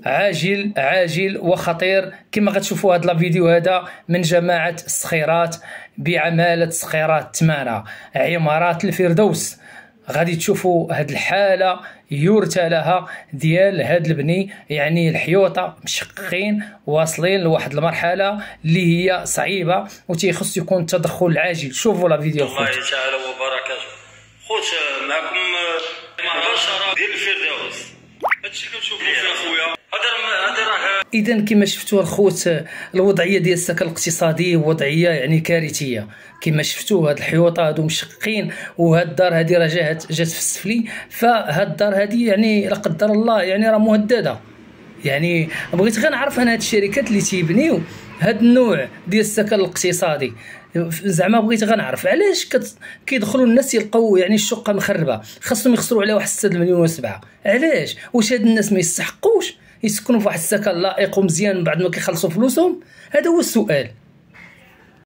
عاجل عاجل وخطير كما غتشوفوا هذا الفيديو هذا من جماعة الصخيرات بعمالة صخيرات تمانة عمارات الفردوس. غادي تشوفوا هاد الحالة يرثى لها ديال هاد البني، يعني الحيوطة مشققين واصلين لواحد المرحلة اللي هي صعيبة وتيخص يكون التدخل العاجل. شوفوا لا فيديو. الله تعالى وبركاته. خوت معكم مباشرة ديال الفردوس. هادشي كنشوفو فيه اخويا. هذا راه اذا كما شفتوا الخوت الوضعيه ديال السكن الاقتصادي وضعيه يعني كارثيه. كما شفتوا هاد الحيوطه هادو مشققين، وهاد الدار هادي راه جات في السفلي، فهاد الدار هادي يعني لا قدر الله يعني راه مهدده. يعني بغيت غير نعرف انا هاد الشركات اللي تيبنيو هاد النوع ديال السكن الاقتصادي، زعما بغيت غنعرف علاش كيدخلوا الناس يلقاو يعني الشقه مخربه، خاصهم يخسروا عليها واحد 6 مليون و7. علاش؟ واش هاد الناس ما يستحقوش يسكنوا في واحد السكن لائق ومزيان من بعد ما كيخلصوا فلوسهم؟ هذا هو السؤال.